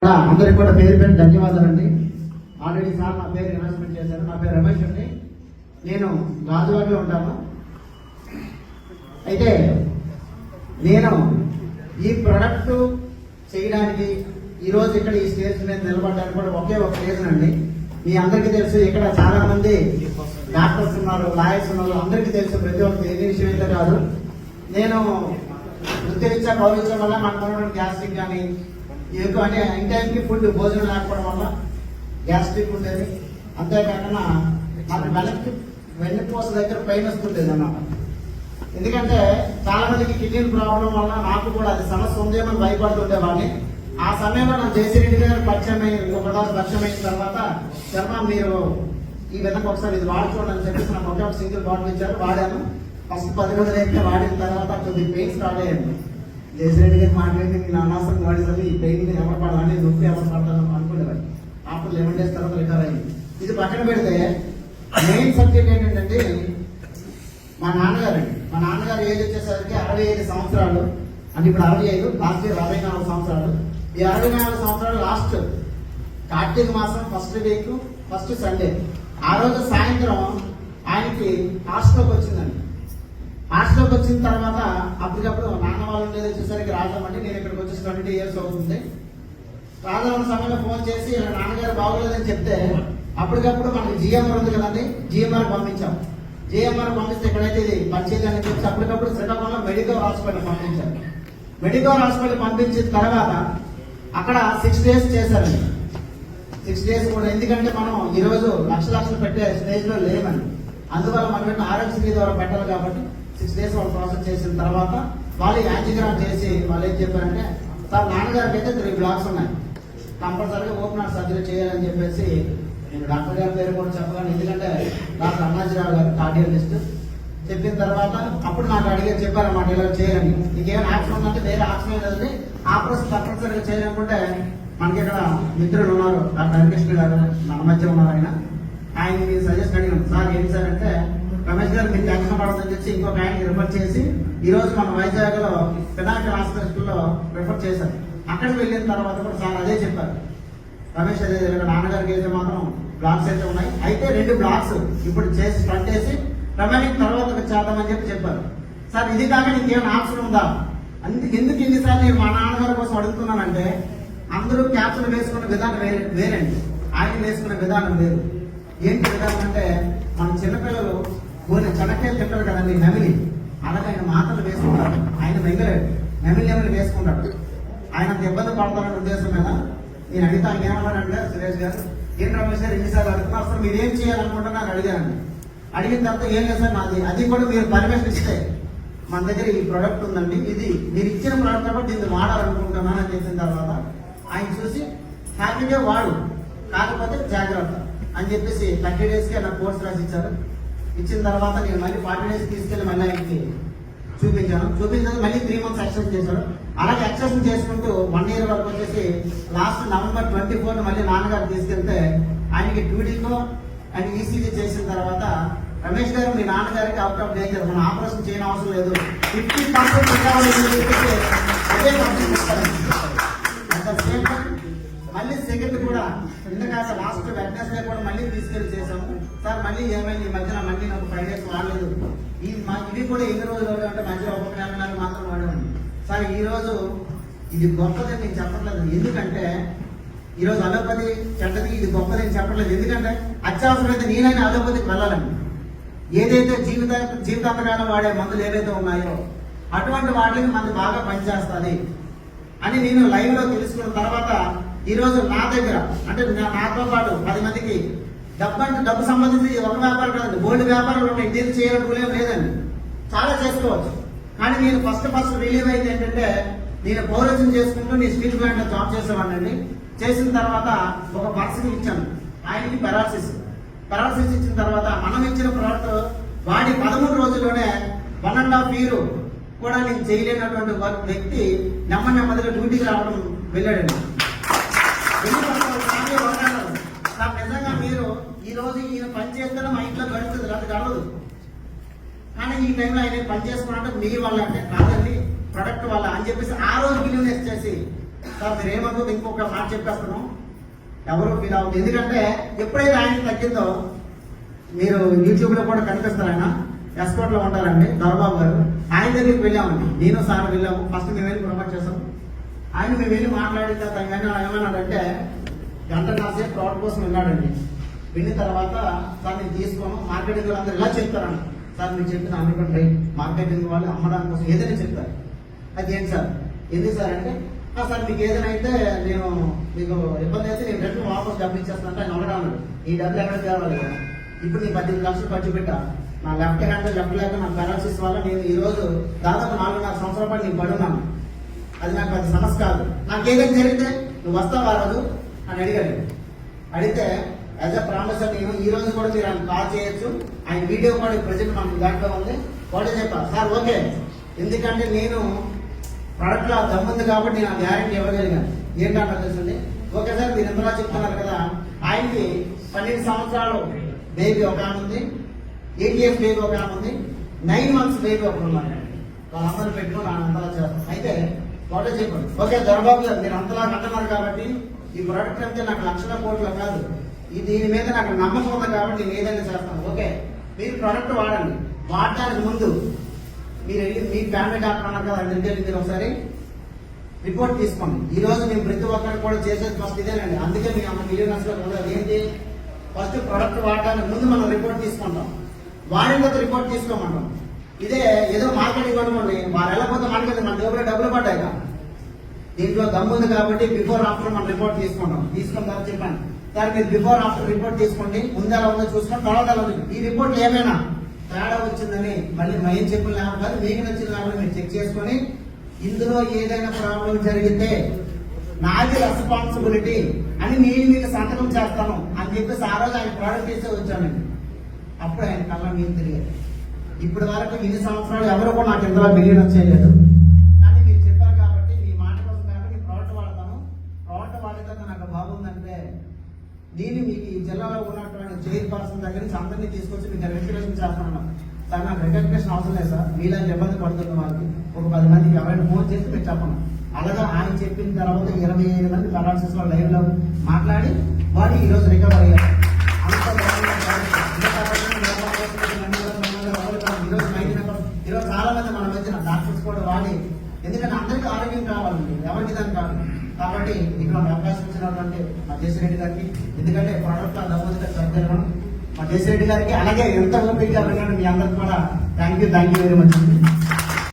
అందరికి కూడా పేరు పేరు ధన్యవాదాలండి. ఆల్రెడీ సార్ నా పేరు అనౌన్స్మెంట్ చేశారు. నా పేరు రమేష్ అండి. నేను రాజువాడలో ఉంటాను. అయితే నేను ఈ ప్రొడక్ట్ చేయడానికి ఈరోజు ఇక్కడ ఈ స్టేజ్ మీద నిలబడడానికి కూడా ఒకే ఒక రీజన్ అండి. మీ అందరికీ తెలుసు, ఇక్కడ చాలా మంది డాక్టర్స్ ఉన్నారు, లాయర్స్ ఉన్నారు, అందరికీ తెలుసు. ప్రతి ఒక్కరికి ఏ విషయం అయితే కాదు. నేను వృత్తిరీత్యా భావించడం వల్ల మనకు గ్యాస్ట్రిక్ కానీ ఎక్కువ అంటే ఇన్ టైంకి ఫుడ్ భోజనం లేకపోవడం వల్ల గ్యాస్ట్రిక్ ఉండేది. అంతేకాకుండా మనకి వెన్నుపూస దగ్గర పెయిన్ వస్తుండేది అన్నమాట. ఎందుకంటే చాలా మందికి కిడ్నీ ప్రాబ్లం వల్ల నాకు కూడా అది సమస్య ఉందేమని భయపడుతుండేవాడిని. ఆ సమయంలో నా జయశ్రీరెడ్డి గారు పరిచయం అయిన తర్వాత శర్మ మీరు ఈ విధంగా ఒకసారి ఇది వాడుకోండి అని చెప్పేసి నాకు ఒక సింగిల్ బాటిల్ ఇచ్చారు. వాడాను. ఫస్ట్ 10 రోజులు అయితే వాడిన తర్వాత కొద్దిగా పెయిన్ స్టార్ట్ అయ్యాను. జయశ్రీరెడ్డి గారు మాట్లాడింది నేను అనవసరం వాడేసరికి ఈ పెయిన్ ఎవరు పడాలని నొప్పి ఎవరు పడతాను అనుకునేవాడి. ఆఫ్టర్ 11 days తర్వాత రికవర్ అయింది. ఇది పక్కన పెడితే మెయిన్ సబ్జెక్ట్ ఏంటంటే మా నాన్నగారు ఏజ్ వచ్చేసరికి 65 సంవత్సరాలు. అంటే ఇప్పుడు 65, లాస్ట్ ఇయర్ 64 సంవత్సరాలు. ఈ 64 సంవత్సరాలు లాస్ట్ కార్తీక మాసం ఫస్ట్ వీక్ ఫస్ట్ సండే ఆ రోజు సాయంత్రం ఆయనకి హాస్టల్కి వచ్చిందండి. హాస్టల్కి వచ్చిన తర్వాత అప్పటికప్పుడు నాన్న వాళ్ళు ఉండేది వచ్చేసరికి రాజామంటే నేను ఇక్కడికి వచ్చేసి 20 years అవుతుంది. రాజామన్న సమయంలో ఫోన్ చేసి నాన్నగారు బాగోలేదని చెప్తే అప్పటికప్పుడు మనకి జిఎంఆర్ ఉంది కదండి, జిఎంఆర్ పంపించాం. జిఎంఆర్ పంపిస్తే ఎక్కడైతే ఇది పనిచేయాలి అని చెప్పి అప్పటికప్పుడు శ్రీకాకుళంలో మెడికల్ హాస్పిటల్ పంపించారు. మెడికల్ హాస్పిటల్ పంపించిన తర్వాత అక్కడ 6 days చేశారండి. 6 days కూడా ఎందుకంటే మనం ఈరోజు లక్షలు పెట్టే స్టేజ్ లో లేమని, అందువల్ల మనం ఆరోగ్యశ్రీ ద్వారా పెట్టాలి కాబట్టి 6 days వాళ్ళు ప్రాసెస్ చేసిన తర్వాత వాళ్ళు యాంజియోగ్రామ్ చేసి వాళ్ళు ఏం చెప్పారంటే, సార్ నాన్నగారికి అయితే 3 blocks ఉన్నాయి, కంపల్సరీగా ఓపెన్ హార్ట్ సర్జరీ చేయాలని చెప్పేసి నేను డాక్టర్ గారి పేరు కూడా చెప్పగాను. ఎందుకంటే డాక్టర్ అన్నాజీరావు గారు కార్డియాలజిస్ట్ చెప్పిన తర్వాత అప్పుడు నాకు అడిగారు, చెప్పారన్నమాట ఇలా చేయాలని. నీకేమైనా ఆప్షన్ ఉందంటే వేరే ఆప్షన్ లేదండి, ఆపరేషన్ తప్పనిసరిగా చేయాలనుకుంటే మనకి ఇక్కడ మిత్రులు ఉన్నారు, డాక్టర్ హరికృష్ణ గారు మన మధ్య ఉన్నారు. ఆయన మీరు సజెస్ట్ అడిగాను, సార్ ఏంటి సార్ అంటే రమేష్ గారు మీరు టెన్షన్ పడదని చెప్పి ఇంకొక ఆయనకి రిఫర్ చేసి ఈ రోజు మన వైజాగ్ లో పినాకిల్ హాస్పిటల్లో రిఫర్ చేశారు. అక్కడికి వెళ్ళిన తర్వాత కూడా సార్ అదే చెప్పారు, రమేష్ అదే నాన్నగారికి అయితే మాత్రం బ్లాక్స్ అయితే ఉన్నాయి, అయితే 2 blocks ఇప్పుడు చేసి స్టార్ట్ చేసి రమేష్ తర్వాత చేద్దామని చెప్పారు. సార్ ఇది కాక నీకేమైనా ఆప్షన్ ఉందా? ఎందుకు ఇన్నిసార్లు నేను మా నాన్నగారి కోసం అడుగుతున్నానంటే అందరూ క్యాప్సులు వేసుకున్న విధానం వేరండి, ఆయన వేసుకున్న విధానం వేరు. ఏంటి విధానం అంటే మన చిన్నపిల్లలు కొన్ని చెనక్కాయలు తింటారు కదండి, నెమిలి, అలాగే ఆయన మాటలు వేసుకుంటారు. ఆయన మింగలేడు, నెమిలి వేసుకుంటాడు. ఆయన అంత ఇబ్బంది పడతారనే ఉద్దేశం మీద నేను అడిగితే ఆయన ఏమన్నాడంటే, సురేష్ గారు ఏం రమేష్ గారు ఎన్నిసార్లు అడుగుతున్నారు, అసలు మీరు ఏం చేయాలనుకుంటున్నారు అడిగానండి. అడిగిన తర్వాత ఏం లేదు సార్ నాది, అది కూడా మీరు పర్మిషన్ ఇస్తే మన దగ్గర ఈ ప్రోడక్ట్ ఉందండి, ఇది మీరు ఇచ్చిన ప్రోడక్ట్ కాబట్టి దీన్ని వాడాలనుకుంటున్నాను అని చెప్పిన తర్వాత ఆయన చూసి హ్యాపీగా వాడు, కాకపోతే జాగ్రత్త అని చెప్పేసి 30 days నాకు కోర్స్ రాసి ఇచ్చారు. ఇచ్చిన తర్వాత నేను మళ్ళీ 40 days తీసుకెళ్లి మళ్ళీ ఆయనకి చూపించాను. మళ్ళీ 3 months ఎక్సర్సైజ్ చేశాడు. అలాగే ఎక్సర్సైజ్ చేసుకుంటూ 1 year వరకు వచ్చేసి లాస్ట్ November 24 మళ్ళీ నాన్నగారు తీసుకెళ్తే ఆయనకి 2D అండ్ ఈసీజీ చేసిన తర్వాత రమేష్ గారు మీ నాన్నగారికి అవుట్ ఆఫ్ డేంజర్, మనం ఆపరేషన్ చేయని అవసరం లేదు, 50% అదే మళ్ళీ సెకండ్ కూడా ఎందుకంటే లాస్ట్ వెడ్నెస్డే కూడా మళ్ళీ తీసుకెళ్లి చేసాము. సార్ మళ్ళీ ఏమైంది ఈ మధ్యన మళ్ళీ నాకు 5 days వాడలేదు, ఇవి కూడా ఎన్ని రోజులు అంటే మధ్యలో ఒక నెల మాత్రం వాడేవాడిని. సార్ ఈ రోజు ఇది గొప్పదని నేను చెప్పట్లేదు, ఎందుకంటే ఈరోజు అలోపతి చెడ్డది, ఇది గొప్పదని చెప్పట్లేదు. ఎందుకంటే అత్యవసరమైతే నేనైనా అలోపతికి వెళ్ళాలండి. ఏదైతే జీవితాంతకాలం వాడే మందులు ఏవైతే ఉన్నాయో అటువంటి వాటికి మనకు బాగా పనిచేస్తుంది అని నేను లైవ్ లో తెలుసుకున్న తర్వాత ఈ రోజు నా దగ్గర అంటే నాతో పాటు 10 మందికి డబ్బు సంబంధించి ఒక వ్యాపారం కాదండి, గోల్డ్ వ్యాపారాలు ఉన్నాయి, దీన్ని చేయాలనుకునే లేదండి, చాలా చేసుకోవచ్చు. కానీ నేను ఫస్ట్ రిలీవ్ అయింది ఏంటంటే, నేను పౌరజన్ చేసుకుంటూ నేను స్టీల్ ప్లాంట్ లో జాబ్ చేసేవాడినండి. చేసిన తర్వాత ఒక పర్సన్ ఇచ్చాను, ఆయనకి పెరాలసిస్ ఇచ్చిన తర్వాత మనం ఇచ్చిన ప్రోడక్ట్ వాడి 13 రోజుల్లోనే 1.5 year కూడా నేను చేయలేనటువంటి వ్యక్తి నెమ్మదిగా డ్యూటీకి రావడం వెళ్ళాడండి. నిజంగా మీరు ఈ రోజు ఈయన పని చేస్తేనే మా ఇంట్లో గడుస్తుంది, అది గడవదు. కానీ ఈ టైంలో ఆయన పని చేసుకున్నట్టు మీ వల్ల అంటే కాదండి, ప్రొడక్ట్ వల్ల అని చెప్పేసి ఆ రోజు బిలీవ్నెస్ చేసి సార్ మీరు ఏమనుకో ఇంకొక మాట చెప్పేస్తున్నాం, ఎవరు ఫీల్ అవ్వదు. ఎందుకంటే ఎప్పుడైతే ఆయన తగ్గిందో మీరు యూట్యూబ్లో కూడా కనిపిస్తారు. ఆయన ఎస్కోట్లో ఉంటారండి దొరబాబు గారు. ఆయన దగ్గరికి వెళ్ళామండి, నేను సార్ వెళ్ళాము. ఫస్ట్ మేము వెళ్ళి ప్రమోట్ చేసాం. ఆయన మేము వెళ్ళి మాట్లాడిన తర్వాత ఆయన ఏమన్నాడంటే గంట కాసేపు ప్రోడక్ట్ కోసం వెళ్ళాడండి. వెళ్ళిన తర్వాత సార్ నేను తీసుకోను, మార్కెటింగ్ వాళ్ళు అందరూ ఇలా చెప్తారండి. సార్ మీరు చెప్పిన అనుకోండి, మార్కెటింగ్ వాళ్ళు అమ్మడానికి కోసం ఏదైనా చెప్తారు. అది ఏంటి సార్, ఎందుకు సార్ అంటే సార్ మీకు ఏదైనా అయితే నేను మీకు ఇబ్బంది అయితే నేను రేపు వాపస్ డబ్బులు ఇచ్చేస్తాను అంటే ఆయన అడగాను. ఈ డబ్బులు ఎక్కడ తేవాలి కదా, ఇప్పుడు నేను 18 లక్షలు ఖర్చు పెట్టా, నా లెఫ్ట్ హ్యాండ్ లెఫ్ట్ లేక నా పారాలసిస్ వల్ల నేను ఈ రోజు దాదాపు 4.5 సంవత్సరాల పాటు నేను పడున్నాను. అది నాకు అది సమస్య కాదు. నాకు ఏదైనా జరిగితే నువ్వు వస్తావా రాదు అని అడిగాడు. అడిగితే యాజ్ అ ప్రామిస్ నేను ఈ రోజు కూడా మీరు ఆయన కాల్ చేయొచ్చు, ఆయన వీడియో కూడా ప్రజెంట్ మనకు దాంట్లో ఉంది. ఒకటే చెప్పా సార్ ఓకే, ఎందుకంటే నేను ప్రొడక్ట్ లో దమ్ముంది కాబట్టి నేను ఆ గ్యారెంటీ ఇవ్వగలిగాను. ఏంటంటే తెలుసండి, ఓకే సార్ మీరు ఎంతలా చెప్తున్నారు కదా, ఆయనకి 12 సంవత్సరాలు బేబీ ఒక ఆమె ఉంది, 8 years బేబీ ఒక ఆమె ఉంది, 9 months బేబీ ఒకరు ఉన్నారు. వాళ్ళందరూ పెట్టుకుని ఆయన అంతలా చేస్తాం. అయితే ఒకటే చెప్పండి, ఓకే దొరబాబు గారు మీరు అంతలా అంటున్నారు కాబట్టి ఈ ప్రోడక్ట్ అంటే నాకు లక్షల కోట్ల కాదు, దీని మీద నాకు నమ్మకం ఉంది కాబట్టి నేను ఏదైనా చేస్తాను. ఓకే మీరు ప్రోడక్ట్ వాడండి, వాడటానికి ముందు మీరు వెళ్ళి మీ ఫ్యామిలీ డాక్టర్ అన్నారు కదా, అందరికీ మీరు ఒకసారి రిపోర్ట్ తీసుకోండి. ఈ రోజు మేము ప్రతి ఒక్కరికి కూడా చేసేది ఫస్ట్ ఇదేనండి. అందుకే మీ అమ్మ మిలియనర్స్ లో కూడా ఏంటి, ఫస్ట్ ప్రోడక్ట్ వాడడానికి ముందు మనం రిపోర్ట్ తీసుకుంటాం, వాడిన తర్వాత రిపోర్ట్ తీసుకోమంటాం. ఇదే ఏదో మార్కెటింగ్ కొనుకోండి, వారు వెళ్ళకపోతే మనకి మన దగ్గర డబ్బులు పడ్డాయి. దీంట్లో దమ్ముంది కాబట్టి బిఫోర్ ఆఫ్టర్ మనం రిపోర్ట్ తీసుకుంటాం. తీసుకున్న తర్వాత చెప్పండి సార్ మీరు బిఫోర్ ఆఫ్టర్ రిపోర్ట్ తీసుకోండి, ముందు ఎలా ఉందో చూసుకొని తర్వాత ఎలా ఉంది. ఈ రిపోర్ట్ ఏమైనా తేడా వచ్చిందని మళ్ళీ మేము చెప్పిన లాభం కాదు, మీకు నచ్చిన లాభం మీరు చెక్ చేసుకొని ఇందులో ఏదైనా ప్రాబ్లం జరిగితే నాది రెస్పాన్సిబిలిటీ అని నేను మీకు సంతకం చేస్తాను అని చెప్పేసి ఆ రోజు ఆయన ప్రోడక్ట్ ఇస్తే వచ్చానండి. అప్పుడు ఆయన కళ్ళ మీరు తిరిగారు. ఇప్పటి వరకు ఇన్ని సంవత్సరాలు ఎవరు కూడా నాకు ఇంతలో బిలియన్ చేయలేదు. కానీ మీరు చెప్పారు కాబట్టి మీ మాట కోసం కాబట్టి ప్రోడక్ట్ వాడతాను. ప్రోడక్ట్ వాడేదాకా నాకు బాగుందంటే నేను మీకు ఈ జిల్లాలో ఉన్నటువంటి చైర్పర్సన్ దగ్గర నుంచి అందరినీ తీసుకొచ్చి మీకు రిజిస్ట్రేషన్ చేస్తాను. సార్ నాకు రిజిస్ట్రేషన్ అవసరం లేదు సార్, మీలాంటి ఇబ్బంది పడుతున్న వాళ్ళకి ఒక 10 మందికి ఎవరైనా ఫోన్ చేసి మీరు చెప్పండి. అలాగా ఆయన చెప్పిన తర్వాత 25 మంది పెరాలసిస్ వాళ్ళు లైవ్ లో మాట్లాడి వాడు ఈ రోజు రికవర్ అయ్యారు. ఈరోజు చాలా మంది మన మధ్యన డాక్టర్స్ కూడా వాడి, ఎందుకంటే అందరికీ ఆరోగ్యం కావాలండి, ఎవరికి దాన్ని కాదు. కాబట్టి ఇటువంటి అవకాశం ఇచ్చినటువంటి మా జేసిరెడ్డి గారికి, ఎందుకంటే ప్రోడక్ట్ దమ్ముగా చదువు మా జేసిరెడ్డి గారికి, అలాగే ఎంత ఓపికగా విన్నాడు మీ అందరికి కూడా థ్యాంక్ యూ వెరీ మచ్.